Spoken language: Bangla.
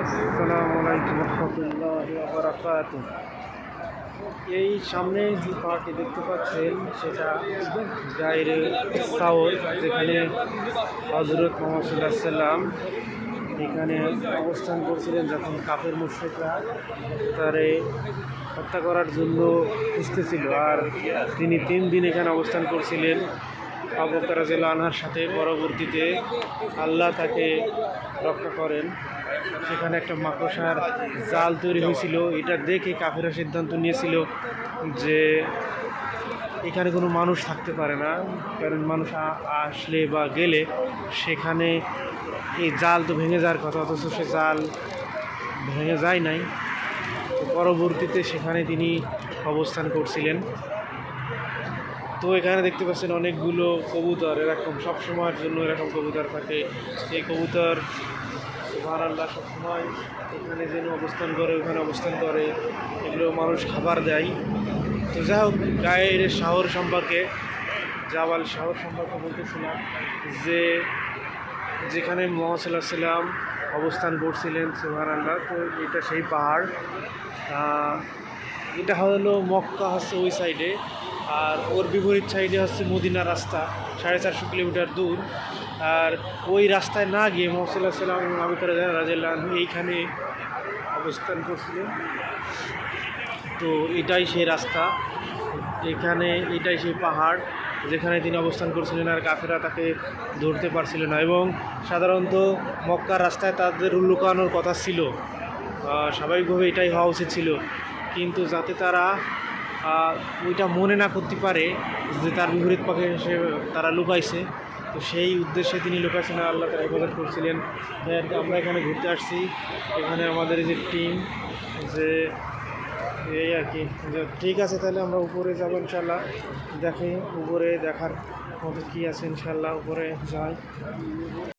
আসসালামু আলাইকুম রহমতুল্লাহি ওয়া বারাকাতুহু। এই সামনে যে পাহাড়টি দেখতে পাচ্ছেন সেটা গায়রে সাওর, যেখানে হযরত মুহাম্মদ সাল্লাল্লাহু আলাইহি সাল্লাম এখানে অবস্থান করছিলেন যখন কাফের মুশরিকরা তারে হত্যা করার জন্য খুঁজতেছিল। আর তিনি 3 দিন এখানে অবস্থান করছিলেন আবু বকর রাদিয়াল্লাহু আনহুর সাথে। পরবর্তীতে আল্লাহ তাকে রক্ষা করেন। সেখানে একটা মাকড়সার জাল তৈরি হয়েছিল। এটা দেখে কাফেররা সিদ্ধান্ত নিয়েছিল যে এখানে কোনো মানুষ থাকতে পারে না, কারণ মানুষ আসলে বা গেলে সেখানে এই জাল তো ভেঙে যাওয়ার কথা, অথচ সে জাল ভেঙে যায় নাই। তো পরবর্তীতে সেখানে তিনি অবস্থান করছিলেন। তো এখানে দেখতে পাচ্ছেন অনেকগুলো কবুতর, এরকম সবসময়ের জন্য এরকম কবুতর থাকে। এই কবুতর সুবহানাল্লাহ সবসময় এখানে যেন অবস্থান করে, ওখানে অবস্থান করে, এগুলো মানুষ খাবার দেয়। তো যাই হোক, গায়ের শহর সম্পর্কে, জাবাল শহর সম্পর্কে বলতেছিলাম যে যেখানে মুহাম্মদ সাল্লাল্লাহু আলাইহি সাল্লাম অবস্থান করছিলেন, সুবহানাল্লাহ। তো এটা সেই পাহাড়, এটা হলো মক্কা হচ্ছে ওই সাইডে, আর ওর বিপরীত সাইডে হচ্ছে মদিনা রাস্তা, 450 কিলোমিটার দূর। আর ওই রাস্তায় না গিয়ে মুহাম্মদ সাল্লাল্লাহু আলাইহি সাল্লাম এবং আবু বকর রাদিয়াল্লাহু আনহু এইখানে অবস্থান করছিলেন। তো এটাই সেই রাস্তা, এটাই সেই পাহাড় যেখানে তিনি অবস্থান করছিলেন। আর কাফেররা তাকে ধরতে পারছিল না, এবং সাধারণত মক্কার রাস্তায় তাদের লুকানোর কথা ছিল, স্বাভাবিকভাবে এটাই হওয়া উচিত ছিল। কিন্তু যাতে তারা ওইটা মনে না করতে পারে যে তার বিপরীত পক্ষে তারা লুকাইছে, তো সেই উদ্দেশ্যে তিনি লুকাইছেন, আল্লাহ তারা হেফাজত করছিলেন। আমরা এখানে ঘুরতে আসছি, এখানে আমাদের যে টিম, যে এই আর কি। ঠিক আছে, তাহলে আমরা উপরে যাবো ইনশাল্লাহ। দেখি উপরে দেখার মতো কী আছে, ইনশাল্লাহ উপরে যাই।